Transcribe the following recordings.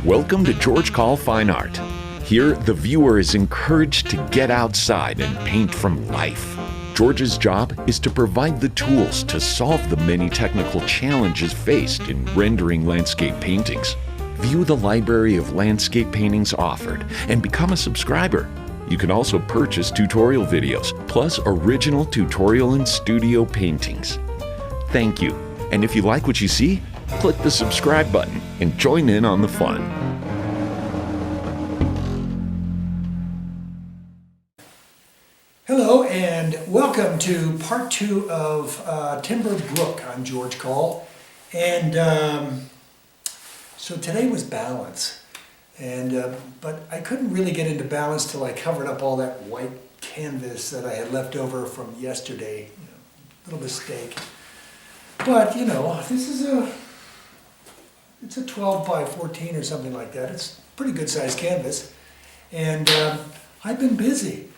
Welcome to George Coll Fine Art. Here, the viewer is encouraged to get outside and paint from life. George's job is to provide the tools to solve the many technical challenges faced in rendering landscape paintings. View the library of landscape paintings offered and become a subscriber. You can also purchase tutorial videos, plus original tutorial and studio paintings. Thank you. And if you like what you see, click the subscribe button and join in on the fun. Hello and welcome to part 2 of Timber Brook. I'm George Coll, and so today was balance, and but I couldn't really get into balance till I covered up all that white canvas that I had left over from yesterday. Little mistake, but this is it's a 12 by 14 or something like that. It's a pretty good sized canvas, and I've been busy.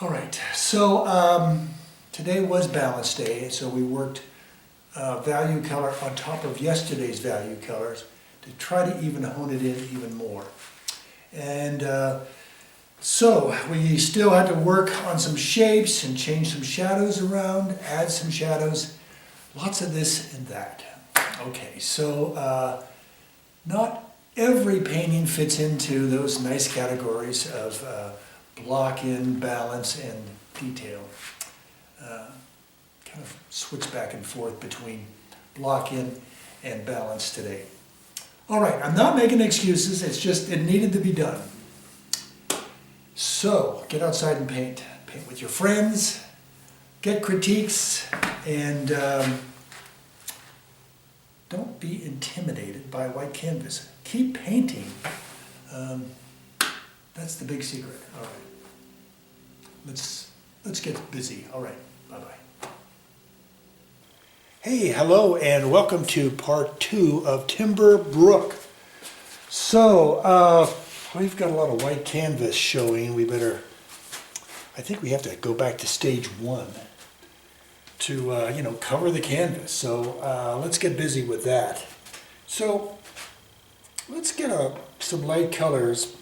All right, so today was balance day, so we worked value color on top of yesterday's value colors to try to even hone it in even more. And so we still had to work on some shapes and change some shadows around, add some shadows, lots of this and that. Okay, so not every painting fits into those nice categories of block in, balance, and detail. Kind of switch back and forth between block in and balance today. All right, I'm not making excuses, it's just it needed to be done. So get outside and paint. Paint with your friends, get critiques, and don't be intimidated by white canvas. Keep painting. That's the big secret. All right. Let's get busy. All right. Bye-bye. Hey, hello, and welcome to part 2 of Timber Brook. So, we've got a lot of white canvas showing. I think we have to go back to stage 1 to, cover the canvas. So, let's get busy with that. So, let's get some light colors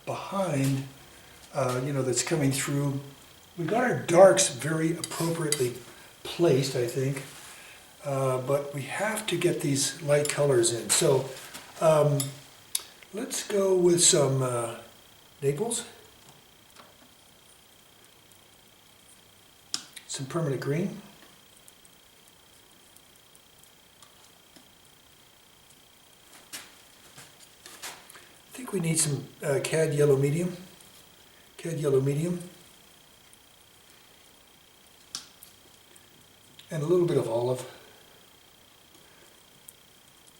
behind, that's coming through. We got our darks very appropriately placed, I think, but we have to get these light colors in. So let's go with some Naples, some permanent green, I think we need some cad yellow medium, and a little bit of olive.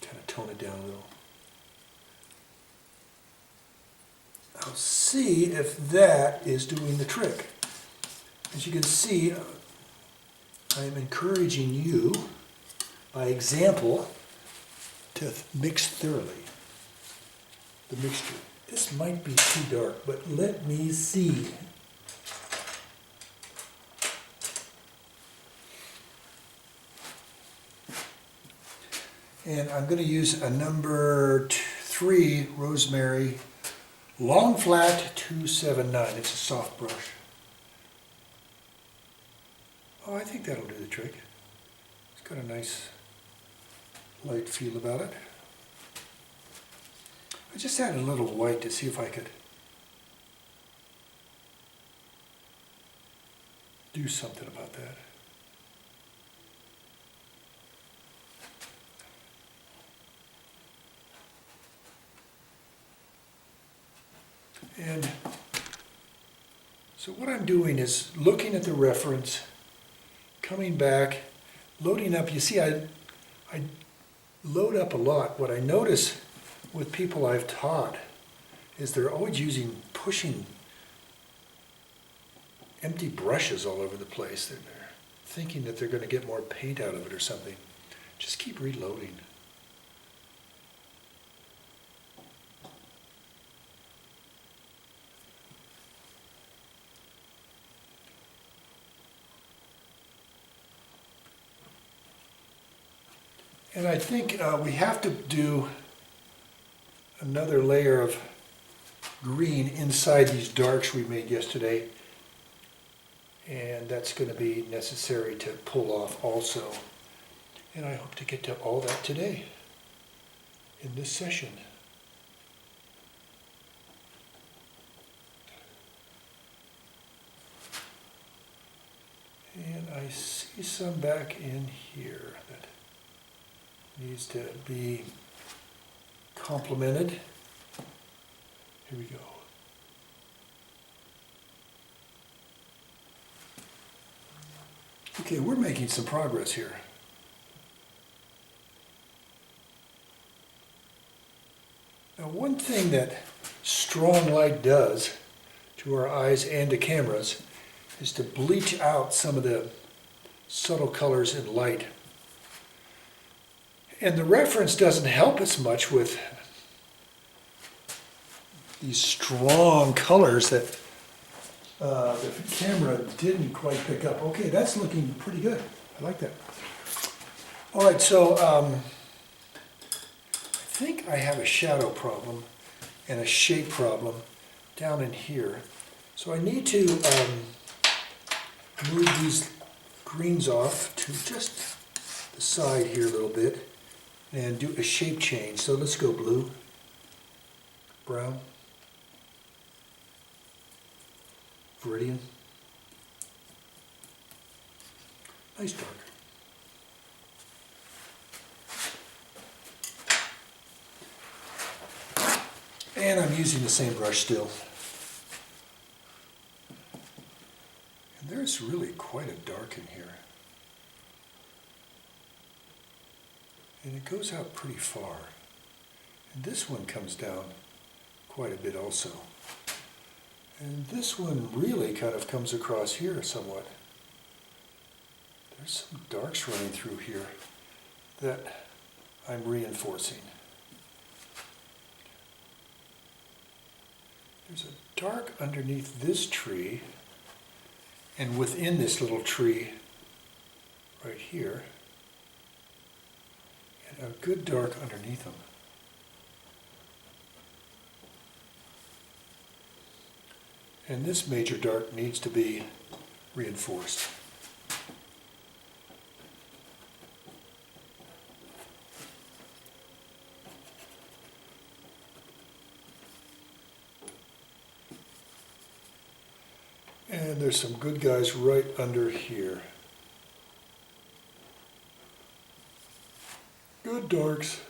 Kind of tone it down a little. I'll see if that is doing the trick. As you can see, I am encouraging you, by example, to mix thoroughly the mixture. This might be too dark, but let me see. And I'm going to use a number 3 Rosemary Long Flat 279. It's a soft brush. Oh, I think that'll do the trick. It's got a nice light feel about it. I just added a little white to see if I could do something about that. And so what I'm doing is looking at the reference, coming back, loading up. You see, I load up a lot. What I notice with people I've taught is they're always pushing empty brushes all over the place. They're thinking that they're going to get more paint out of it or something. Just keep reloading. And I think we have to do another layer of green inside these darks we made yesterday. And that's going to be necessary to pull off also. And I hope to get to all that today in this session. And I see some back in here that needs to be complemented. Here we go. Okay, we're making some progress here. Now, one thing that strong light does to our eyes and to cameras is to bleach out some of the subtle colors in light. And the reference doesn't help us much with these strong colors that the camera didn't quite pick up. Okay, that's looking pretty good. I like that. All right, so I think I have a shadow problem and a shape problem down in here. So I need to move these greens off to just the side here a little bit and do a shape change. So let's go blue, brown, Viridian, nice dark. And I'm using the same brush still. And there's really quite a dark in here. And it goes out pretty far. And this one comes down quite a bit also. And this one really kind of comes across here somewhat. There's some darks running through here that I'm reinforcing. There's a dark underneath this tree and within this little tree right here, and a good dark underneath them. And this major dark needs to be reinforced. And there's some good guys right under here. Good darks.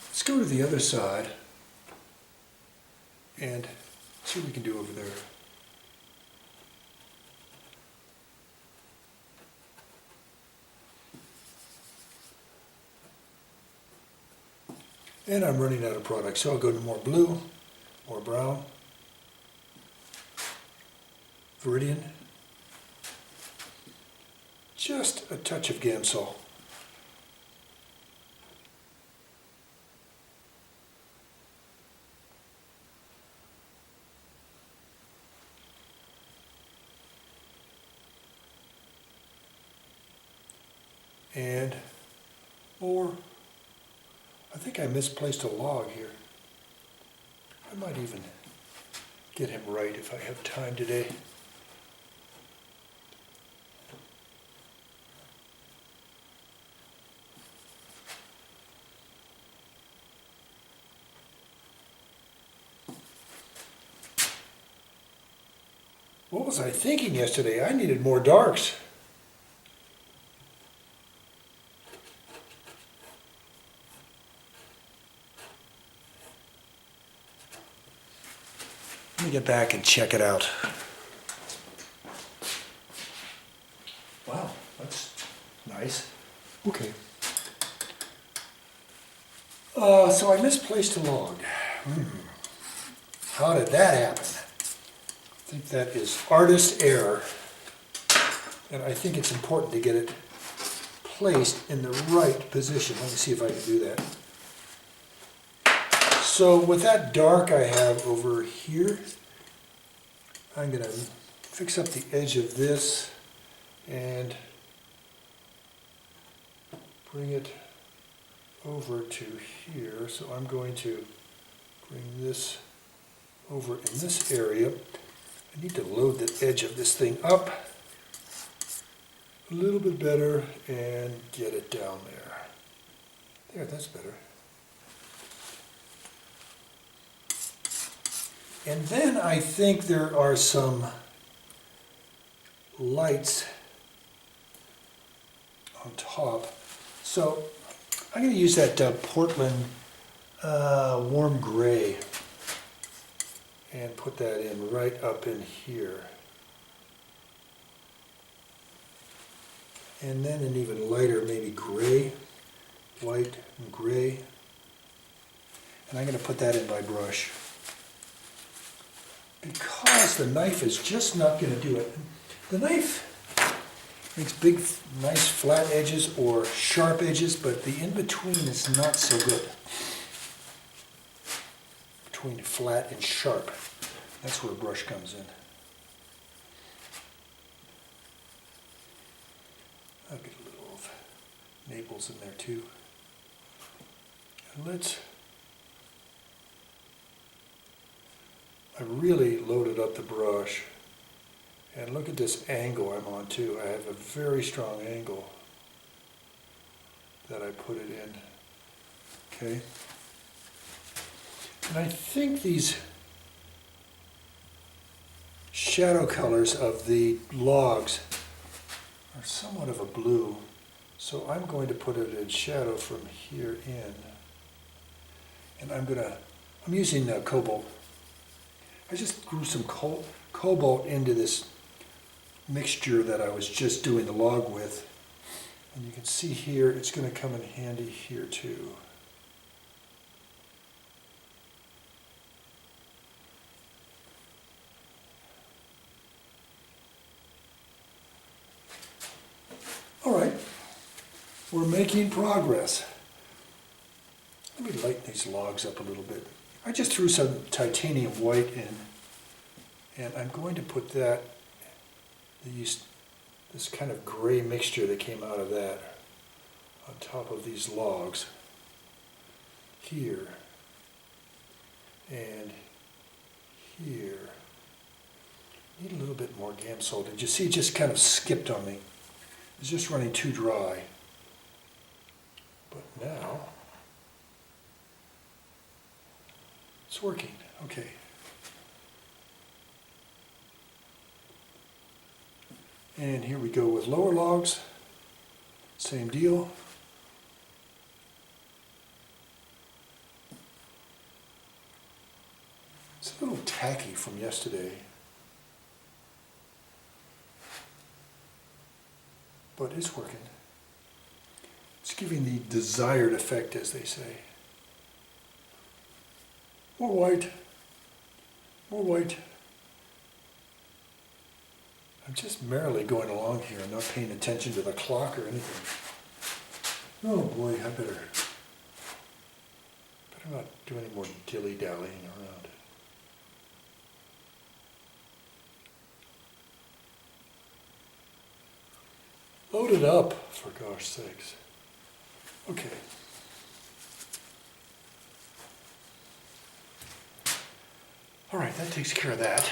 Let's go to the other side and see what we can do over there. And I'm running out of product, so I'll go to more blue, more brown, Viridian, just a touch of Gamsol. And more. I think I misplaced a log here. I might even get him right if I have time today. What was I thinking yesterday? I needed more darks. Let me get back and check it out. Wow, that's nice. Okay. So I misplaced a log. How did that happen? I think that is artist error. And I think it's important to get it placed in the right position. Let me see if I can do that. So with that dark I have over here, I'm going to fix up the edge of this and bring it over to here. So I'm going to bring this over in this area. I need to load the edge of this thing up a little bit better and get it down there. There, that's better. And then I think there are some lights on top. So I'm going to use that Portland warm gray and put that in right up in here. And then an even lighter, maybe gray, white and gray. And I'm going to put that in my brush, because the knife is just not going to do it. The knife makes big, nice flat edges or sharp edges, but the in-between is not so good. Between flat and sharp, that's where a brush comes in. I'll get a little of Naples in there too. And I really loaded up the brush. And look at this angle I'm on too. I have a very strong angle that I put it in. Okay. And I think these shadow colors of the logs are somewhat of a blue. So I'm going to put it in shadow from here in. And I'm using cobalt. I just grew some cobalt into this mixture that I was just doing the log with. And you can see here, it's going to come in handy here too. All right, we're making progress. Let me lighten these logs up a little bit. I just threw some titanium white in, and I'm going to put that, this kind of gray mixture that came out of that on top of these logs here and here. Need a little bit more Gamsol. Did you see it just kind of skipped on me? It's just running too dry. But now it's working. Okay. And here we go with lower logs. Same deal. It's a little tacky from yesterday, but it's working. It's giving the desired effect, as they say. More white, more white. I'm just merrily going along here, not paying attention to the clock or anything. Oh boy, I better not do any more dilly-dallying around. Load it up, for gosh sakes. Okay. All right, that takes care of that.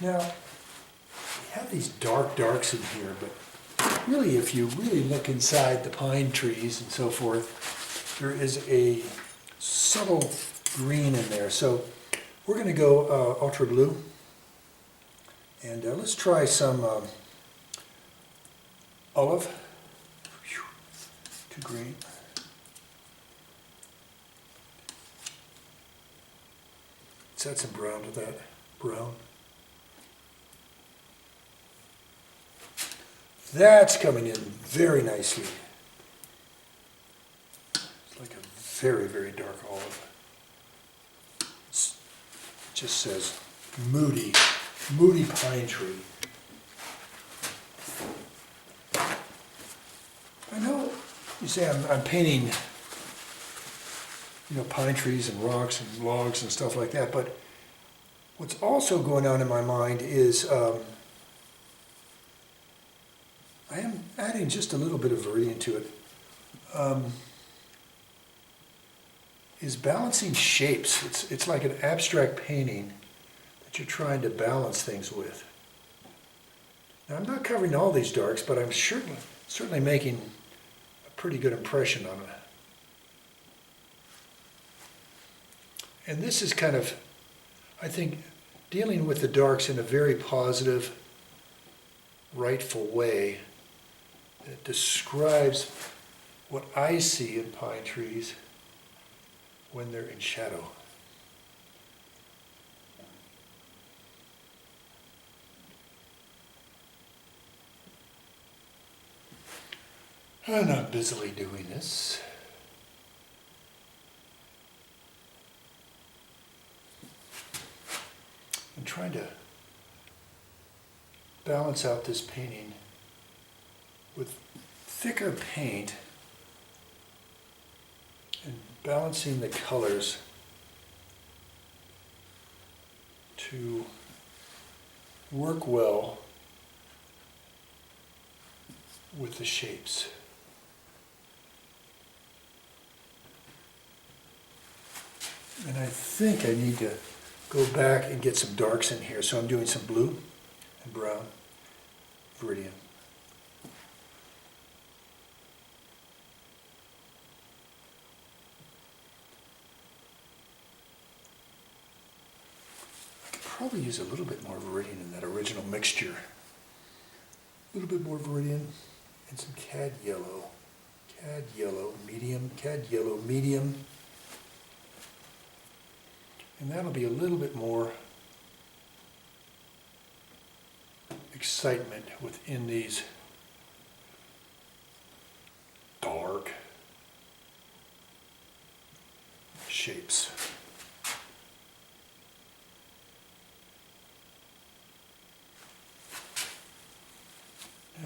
Now, we have these darks in here, but really, if you really look inside the pine trees and so forth, there is a subtle green in there. So we're going to go ultra blue, and let's try some olive. Too green. Let's add some brown to that. Brown. That's coming in very nicely. It's like a very, very dark olive. It just says moody pine tree. I know you say I'm painting, pine trees and rocks and logs and stuff like that, but what's also going on in my mind is I I am adding just a little bit of Viridian to it, is balancing shapes. It's like an abstract painting that you're trying to balance things with. Now, I'm not covering all these darks, but I'm certainly making a pretty good impression on it. And this is kind of, I think, dealing with the darks in a very positive, rightful way that describes what I see in pine trees when they're in shadow. I'm not busily doing this. I'm trying to balance out this painting with thicker paint and balancing the colors to work well with the shapes. And I think I need to go back and get some darks in here. So I'm doing some blue and brown, Viridian. I could probably use a little bit more Viridian in that original mixture. A little bit more Viridian and some cad yellow, medium, cad yellow, medium. And that'll be a little bit more excitement within these dark shapes.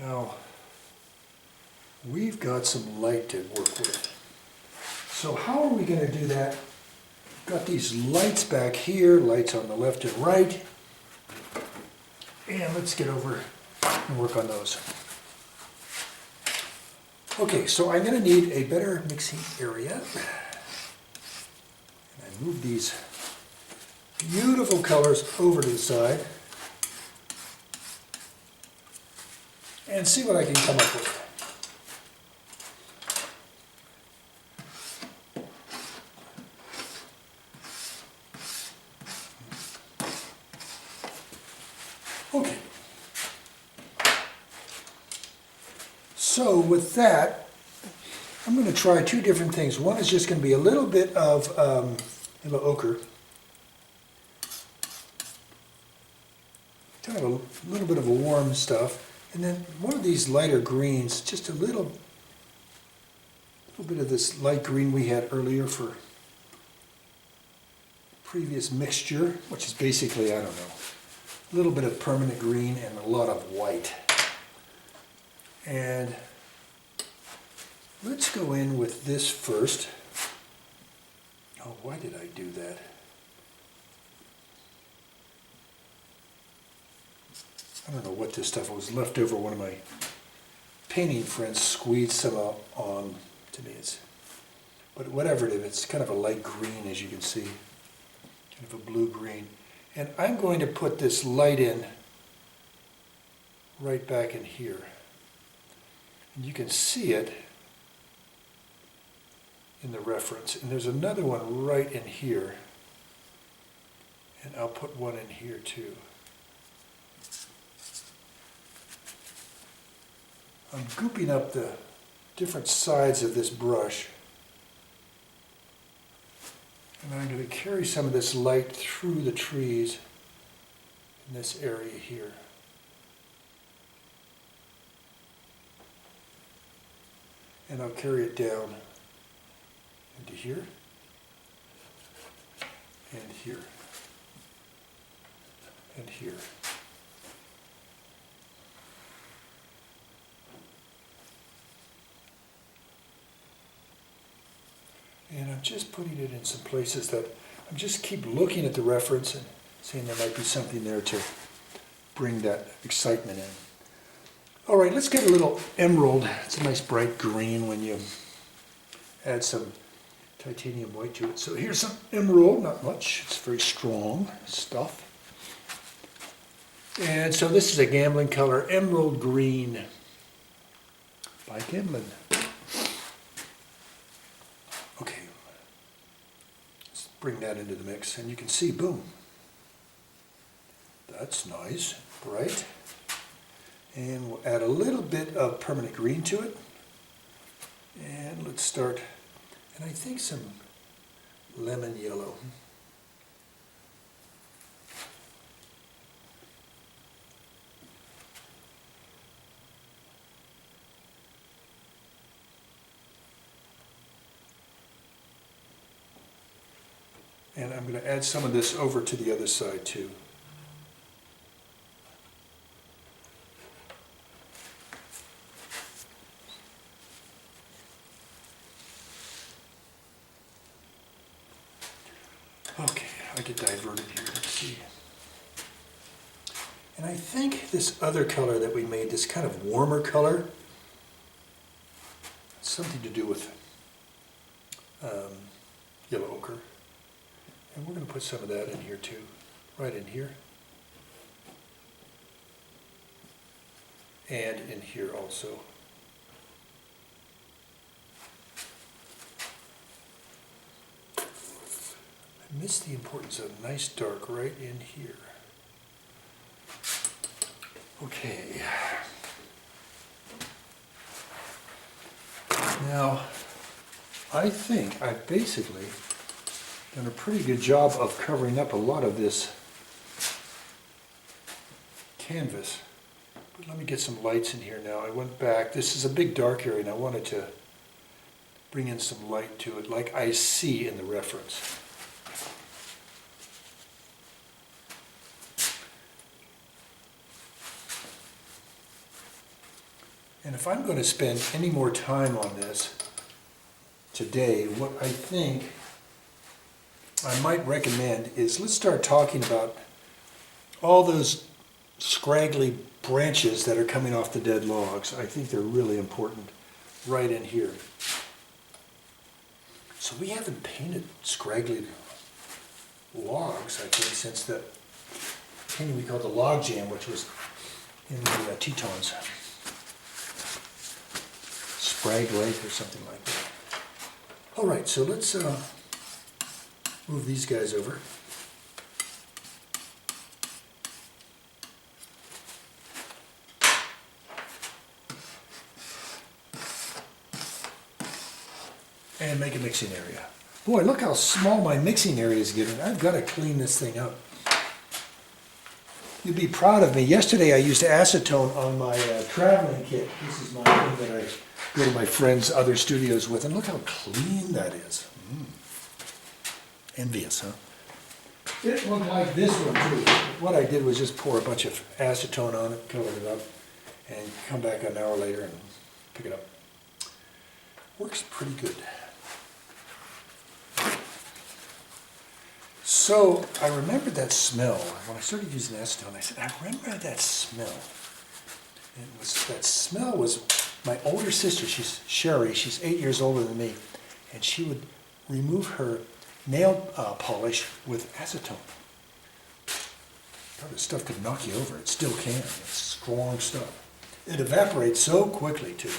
Now, we've got some light to work with. So how are we going to do that? Got these lights back here, lights on the left and right. And let's get over and work on those. Okay, so I'm going to need a better mixing area. And I move these beautiful colors over to the side. And see what I can come up with. Okay. So with that, I'm going to try two different things. One is just going to be a little bit of yellow ochre. Kind of a little bit of a warm stuff. And then one of these lighter greens, just a little bit of this light green we had earlier for previous mixture, which is basically, I don't know, a little bit of permanent green and a lot of white. And let's go in with this first. Oh, why did I do that? I don't know what this stuff was left over. One of my painting friends squeezed some out on to me. But whatever it is, it's kind of a light green, as you can see, kind of a blue-green. And I'm going to put this light in right back in here. And you can see it in the reference. And there's another one right in here. And I'll put one in here too. I'm gooping up the different sides of this brush. And I'm going to carry some of this light through the trees in this area here. And I'll carry it down into here and here and here. And I'm just putting it in some places that I'm just keep looking at the reference and seeing there might be something there to bring that excitement in. All right, let's get a little emerald. It's a nice bright green when you add some titanium white to it. So here's some emerald, not much. It's very strong stuff. And so this is a gambling color, emerald green by Gambling. Okay, let's bring that into the mix, and you can see, boom. That's nice, bright. And we'll add a little bit of permanent green to it. And let's start, and I think some lemon yellow. And I'm going to add some of this over to the other side too. Okay, I get diverted here, let's see. And I think this other color that we made, this kind of warmer color, something to do with yellow ochre. And we're going to put some of that in here too, right in here. And in here also. I miss the importance of nice dark right in here. Okay. Now, I think I've basically done a pretty good job of covering up a lot of this canvas. But let me get some lights in here now. I went back. This is a big dark area and I wanted to bring in some light to it like I see in the reference. And if I'm going to spend any more time on this today, what I think I might recommend is let's start talking about all those scraggly branches that are coming off the dead logs. I think they're really important right in here. So we haven't painted scraggly logs, I think, since the painting we called the Log Jam, which was in the Tetons. Sprague Lake or something like that. All right, so let's move these guys over. And make a mixing area. Boy, look how small my mixing area is getting. I've got to clean this thing up. You'd be proud of me. Yesterday I used acetone on my traveling kit. This is my thing that I go to my friends' other studios with, and look how clean that is. Envious, huh? It looked like this one too. What I did was just pour a bunch of acetone on it, cover it up, and come back an hour later and pick it up. Works pretty good. So I remembered that smell. When I started using acetone, I said, I remember that smell. And that smell was my older sister, she's Sherry, she's 8 years older than me, and she would remove her nail polish with acetone. God, this stuff could knock you over. It still can. It's strong stuff. It evaporates so quickly, too.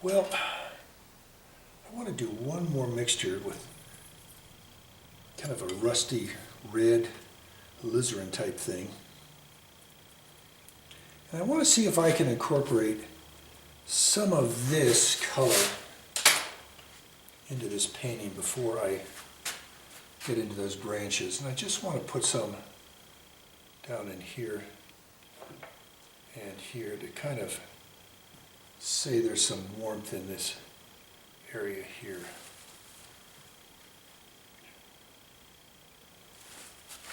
Well, I want to do one more mixture with kind of a rusty red alizarin type thing. And I want to see if I can incorporate some of this color into this painting before I get into those branches. And I just want to put some down in here and here to kind of say there's some warmth in this area here.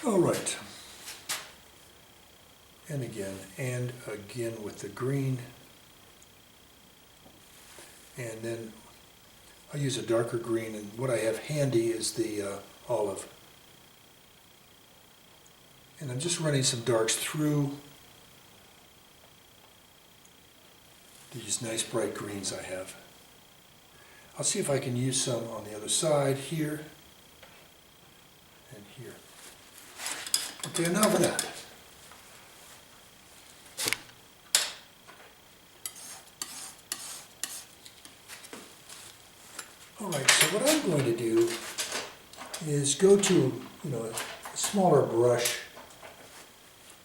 All right. And again with the green. And then I'll use a darker green, and what I have handy is the olive. And I'm just running some darks through these nice bright greens I have. I'll see if I can use some on the other side here and here. Okay, enough of that. All right, so what I'm going to do is go to, a smaller brush.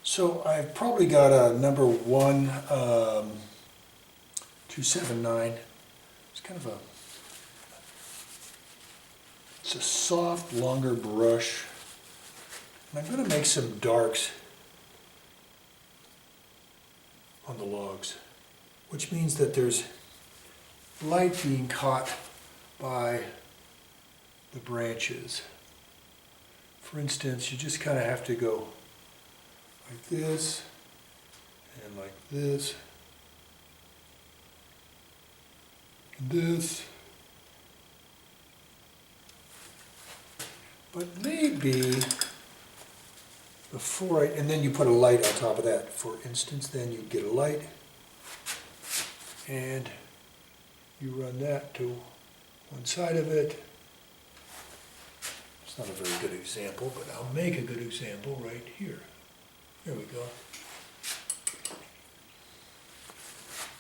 So I've probably got a number 1, 279. It's kind of it's a soft, longer brush. And I'm going to make some darks on the logs, which means that there's light being caught by the branches. For instance, you just kind of have to go like this and like this and this. But maybe before and then you put a light on top of that. For instance, then you get a light and you run that to one side of it. It's not a very good example, but I'll make a good example right here. There we go.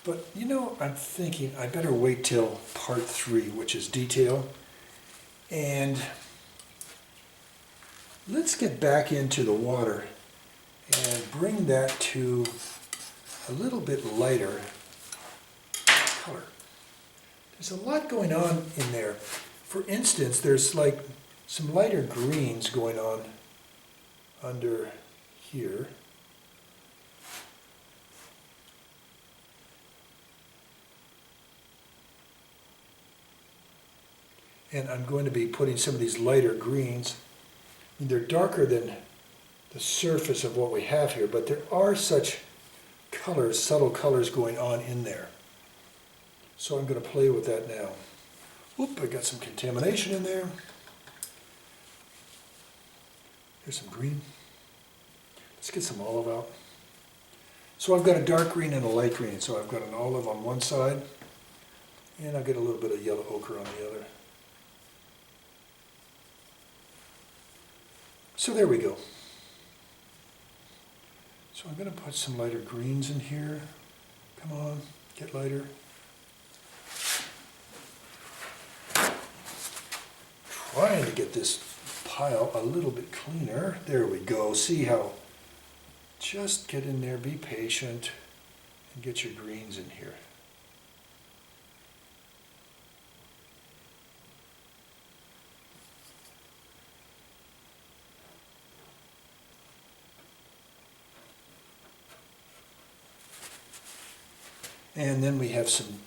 But I'm thinking I better wait till part 3, which is detail. And let's get back into the water and bring that to a little bit lighter color. There's a lot going on in there. For instance, there's like some lighter greens going on under here. And I'm going to be putting some of these lighter greens. I mean, they're darker than the surface of what we have here, but there are such colors, subtle colors going on in there. So I'm going to play with that now. Oop, I got some contamination in there. Here's some green. Let's get some olive out. So I've got a dark green and a light green. So I've got an olive on one side, and I'll get a little bit of yellow ochre on the other. So there we go. So I'm going to put some lighter greens in here. Come on, get lighter. Trying to get this pile a little bit cleaner. There we go. See how, just get in there, be patient, and get your greens in here. And then we have some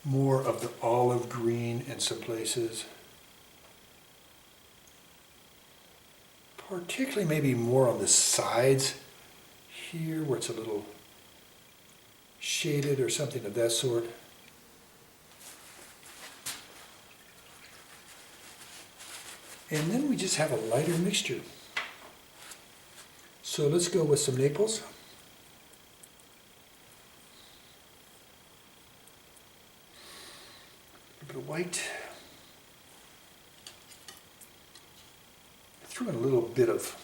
more of the olive green in some places. Particularly maybe more on the sides here where it's a little shaded or something of that sort. And then we just have a lighter mixture. So let's go with some Naples. A bit of white. Threw in a little bit of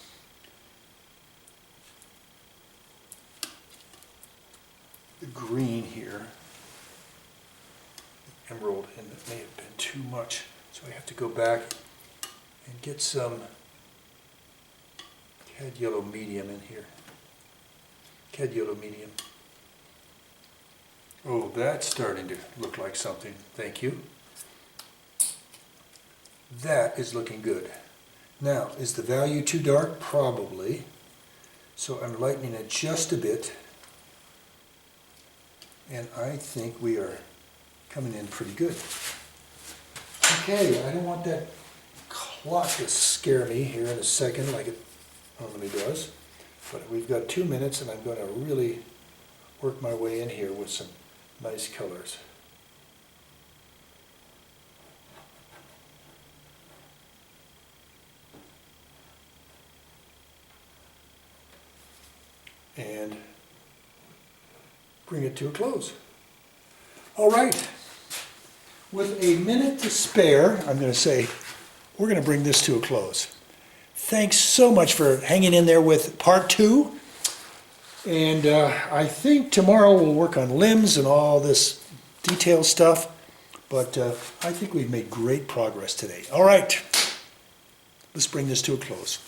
the green here, the emerald, and it may have been too much. So I have to go back and get some cad yellow medium in here. Cad yellow medium. Oh, that's starting to look like something. Thank you. That is looking good. Now, is the value too dark? Probably. So I'm lightening it just a bit. And I think we are coming in pretty good. Okay, I don't want that clock to scare me here in a second like it normally does. But we've got 2 minutes and I'm going to really work my way in here with some nice colors. bring it to a close. All right. With a minute to spare, I'm going to say we're going to bring this to a close. Thanks so much for hanging in there with part 2. And I think tomorrow we'll work on limbs and all this detail stuff. But I think we've made great progress today. All right, let's bring this to a close.